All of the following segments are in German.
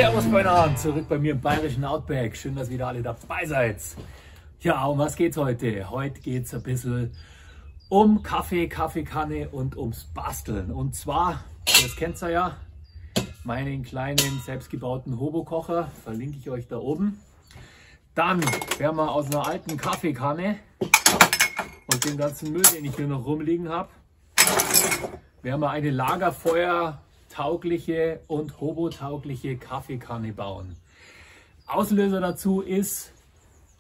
Servus beieinander, zurück bei mir im bayerischen Outback. Schön, dass ihr wieder alle dabei seid. Ja, um was geht's heute? Heute geht's ein bisschen um Kaffee, Kaffeekanne und ums Basteln. Und zwar, das kennt ihr ja, meinen kleinen selbstgebauten Hobo-Kocher, verlinke ich euch da oben. Dann werden wir aus einer alten Kaffeekanne und dem ganzen Müll, den ich hier noch rumliegen habe, werden wir eine lagerfeuertaugliche und hobotaugliche Kaffeekanne bauen. Auslöser dazu ist,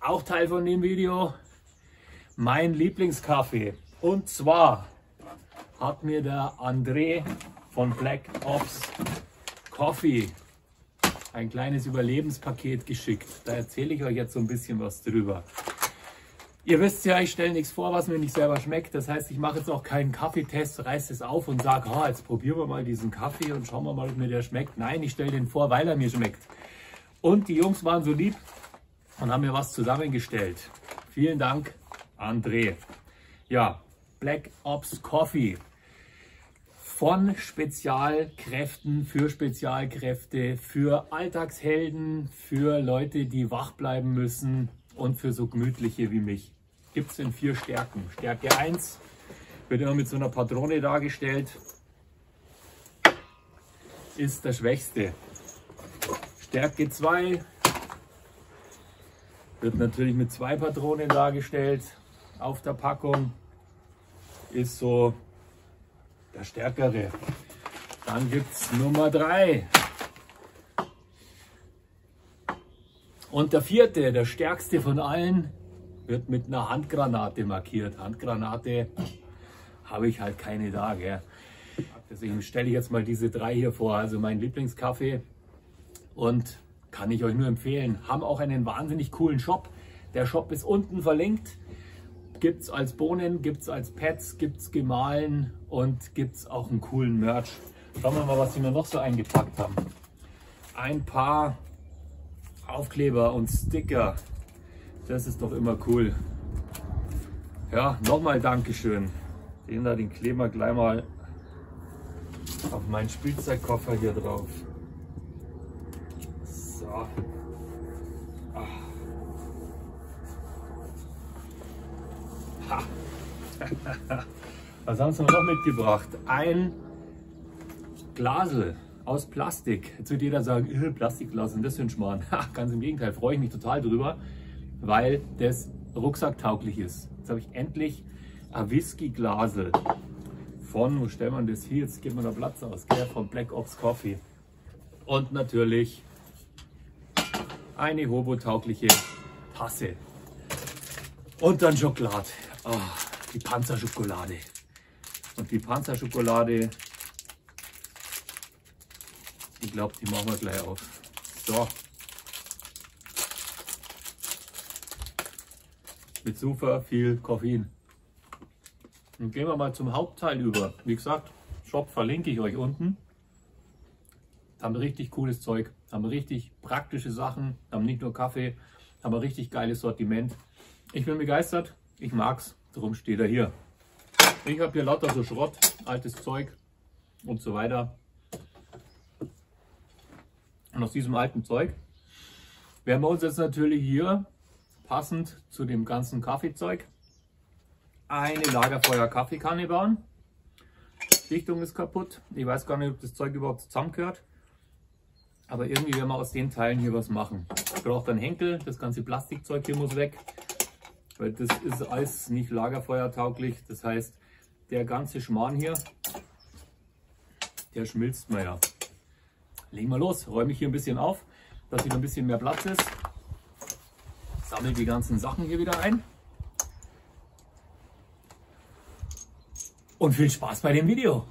auch Teil von dem Video, mein Lieblingskaffee. Und zwar hat mir der André von Black Ops Coffee ein kleines Überlebenspaket geschickt. Da erzähle ich euch jetzt so ein bisschen was drüber. Ihr wisst ja, ich stelle nichts vor, was mir nicht selber schmeckt. Das heißt, ich mache jetzt auch keinen Kaffeetest, reiße es auf und sage, jetzt probieren wir mal diesen Kaffee und schauen wir mal, ob mir der schmeckt. Nein, ich stelle den vor, weil er mir schmeckt. Und die Jungs waren so lieb und haben mir was zusammengestellt. Vielen Dank, André. Ja, Black Ops Coffee. Von Spezialkräften für Spezialkräfte, für Alltagshelden, für Leute, die wach bleiben müssen und für so gemütliche wie mich. Gibt es in 4 Stärken. Stärke 1 wird immer mit so einer Patrone dargestellt, ist der schwächste. Stärke 2 wird natürlich mit 2 Patronen dargestellt. Auf der Packung ist so der stärkere. Dann gibt es Nummer 3. Und der 4., der stärkste von allen, wird mit einer Handgranate markiert. Handgranate habe ich halt keine da, gell? Deswegen stelle ich jetzt mal diese 3 hier vor. Also mein Lieblingskaffee und kann ich euch nur empfehlen. Haben auch einen wahnsinnig coolen Shop. Der Shop ist unten verlinkt. Gibt es als Bohnen, gibt es als Pads, gibt es gemahlen und gibt es auch einen coolen Merch. Schauen wir mal, was sie mir noch so eingepackt haben. Ein paar Aufkleber und Sticker. Das ist doch immer cool. Ja, nochmal Dankeschön. Den kleben wir gleich mal auf meinen Spielzeugkoffer hier drauf. So. Was haben sie noch mitgebracht? Ein Glasel aus Plastik. Jetzt wird jeder sagen, Plastikglas, das für ein Schmarrn. Ganz im Gegenteil, freue ich mich total drüber, weil das rucksacktauglich ist. Jetzt habe ich endlich ein Whisky-Glasel von, wo stellt man das hier? Jetzt gibt man da Platz aus, gell? Von Black Ops Coffee. Und natürlich eine hobotaugliche Tasse. Und dann Schokolade. Oh, die Panzerschokolade. Und die Panzerschokolade, ich glaube, die machen wir gleich auf. So. Mit super viel Koffein. Und gehen wir mal zum Hauptteil über. Wie gesagt, Shop verlinke ich euch unten. Haben richtig cooles Zeug, haben richtig praktische Sachen, haben nicht nur Kaffee, haben ein richtig geiles Sortiment. Ich bin begeistert, ich mag's, darum steht er hier. Ich habe hier lauter so Schrott, altes Zeug und so weiter. Und aus diesem alten Zeug werden wir uns jetzt natürlich hier, passend zu dem ganzen Kaffeezeug, eine Lagerfeuer-Kaffeekanne bauen. Dichtung ist kaputt, ich weiß gar nicht, ob das Zeug überhaupt zusammengehört. Aber irgendwie werden wir aus den Teilen hier was machen. Ich brauche einen Henkel, das ganze Plastikzeug hier muss weg. Weil das ist alles nicht lagerfeuertauglich. Das heißt, der ganze Schmarrn hier, der schmilzt mir ja. Legen wir los, räume ich hier ein bisschen auf, dass wieder ein bisschen mehr Platz ist. Sammle die ganzen Sachen hier wieder ein. Und viel Spaß bei dem Video.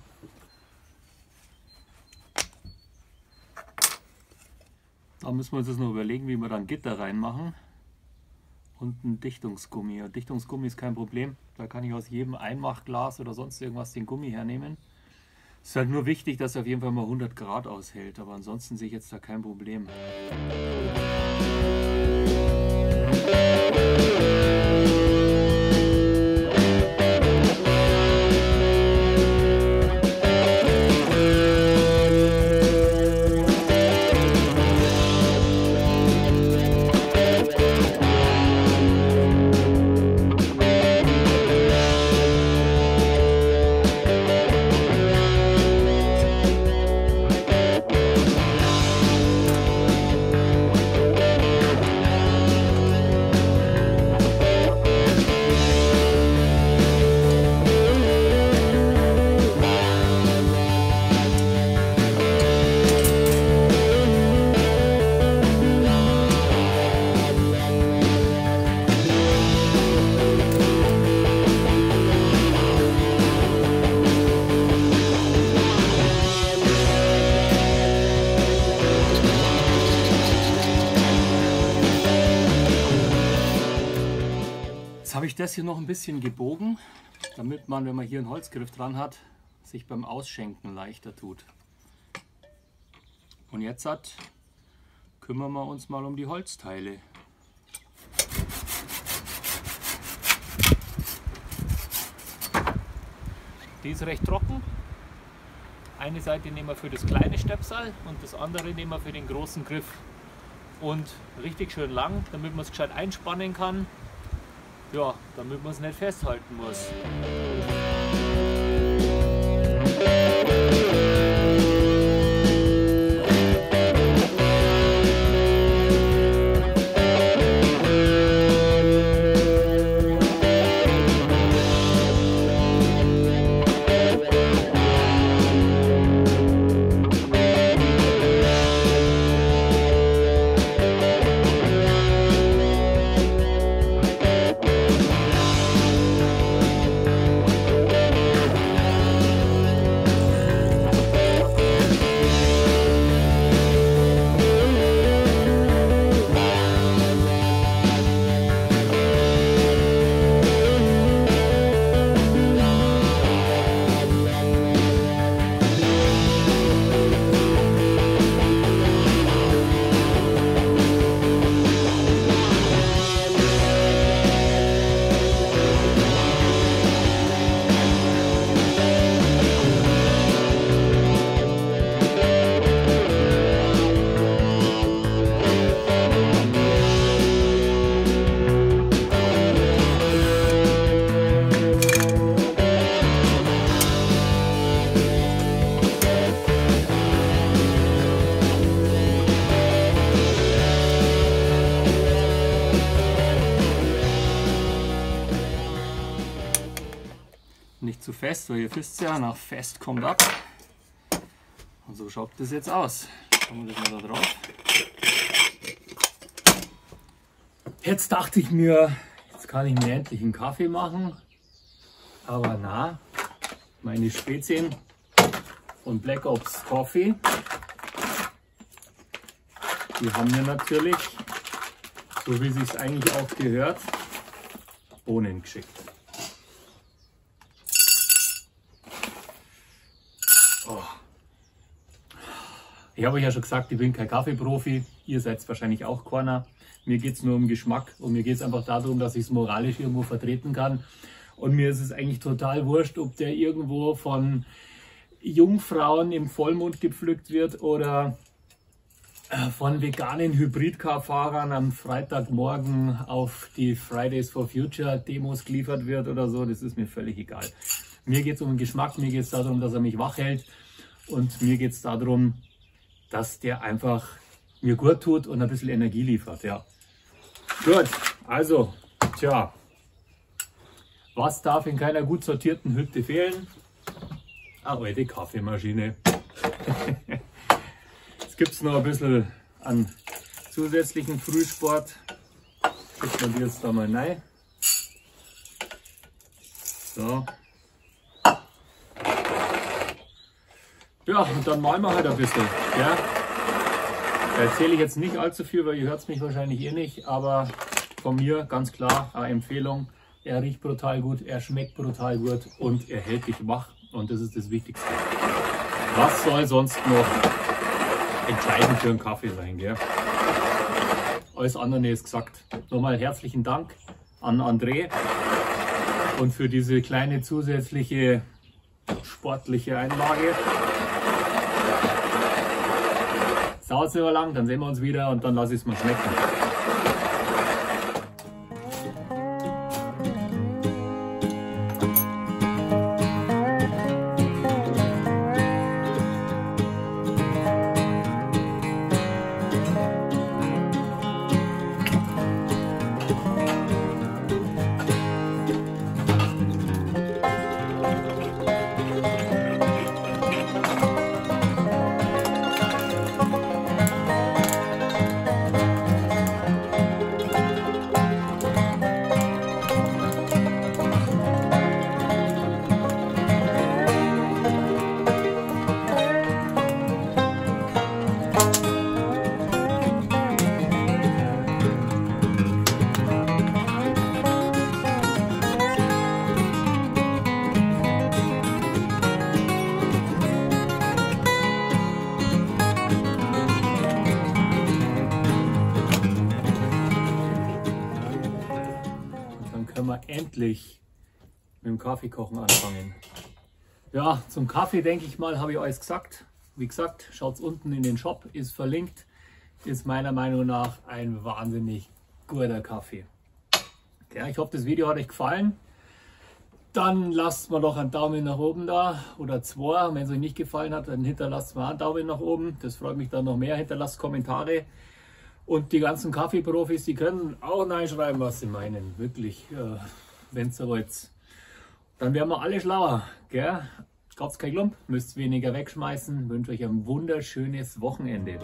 Da müssen wir uns jetzt noch überlegen, wie wir dann Gitter reinmachen. Und ein Dichtungsgummi. Dichtungsgummi ist kein Problem. Da kann ich aus jedem Einmachglas oder sonst irgendwas den Gummi hernehmen. Es ist halt nur wichtig, dass er auf jeden Fall mal 100 Grad aushält. Aber ansonsten sehe ich jetzt da kein Problem. Jetzt habe ich das hier noch ein bisschen gebogen, damit man, wenn man hier einen Holzgriff dran hat, sich beim Ausschenken leichter tut. Und jetzt kümmern wir uns mal um die Holzteile. Die ist recht trocken. Eine Seite nehmen wir für das kleine Stöpsel und das andere nehmen wir für den großen Griff. Und richtig schön lang, damit man es gescheit einspannen kann. Ja, damit man es nicht festhalten muss. Nicht zu fest, weil ihr wisst ja, nach fest kommt ab. Und so schaut das jetzt aus. Schauen wir das mal da drauf. Jetzt dachte ich mir, jetzt kann ich mir endlich einen Kaffee machen. Aber na, meine Spezien von Black Ops Coffee, die haben mir natürlich, so wie es sich eigentlich auch gehört, Bohnen geschickt. Oh. Ich habe euch ja schon gesagt, ich bin kein Kaffeeprofi, ihr seid wahrscheinlich auch keiner. Mir geht es nur um Geschmack und mir geht es einfach darum, dass ich es moralisch irgendwo vertreten kann. Und mir ist es eigentlich total wurscht, ob der irgendwo von Jungfrauen im Vollmond gepflückt wird oder von veganen Hybridcar-Fahrern am Freitagmorgen auf die Fridays for Future Demos geliefert wird oder so. Das ist mir völlig egal. Mir geht es um den Geschmack, mir geht es darum, dass er mich wach hält und mir geht es darum, dass der einfach mir gut tut und ein bisschen Energie liefert. Ja. Gut, also, tja, was darf in keiner gut sortierten Hütte fehlen? Eine alte Kaffeemaschine. Jetzt gibt es noch ein bisschen an zusätzlichen Frühsport. Kriegt man die jetzt da mal rein. So. Ja, und dann malen wir halt ein bisschen. Ja. Da erzähle ich jetzt nicht allzu viel, weil ihr hört es mich wahrscheinlich eh nicht, aber von mir ganz klar eine Empfehlung. Er riecht brutal gut, er schmeckt brutal gut und er hält dich wach und das ist das Wichtigste. Was soll sonst noch entscheidend für einen Kaffee sein, gell? Alles andere ist gesagt. Nochmal herzlichen Dank an André und für diese kleine zusätzliche sportliche Einlage. Es dauert nicht mehr lang, dann sehen wir uns wieder und dann lasse ich es mal schmecken. wir endlich mit dem Kaffeekochen anfangen. Ja, zum Kaffee denke ich mal, habe ich alles gesagt. Wie gesagt, schaut unten in den Shop, ist verlinkt. Ist meiner Meinung nach ein wahnsinnig guter Kaffee. Ja, ich hoffe, das Video hat euch gefallen. Dann lasst mir doch einen Daumen nach oben da oder zwei. Wenn es euch nicht gefallen hat, dann hinterlasst mal einen Daumen nach oben. Das freut mich dann noch mehr. Hinterlasst Kommentare. Und die ganzen Kaffeeprofis, die können auch reinschreiben, was sie meinen. Wirklich, wenn ihr wollt. Dann werden wir alle schlauer. Gell? Kauft kein Klump, müsst weniger wegschmeißen. Ich wünsche euch ein wunderschönes Wochenende.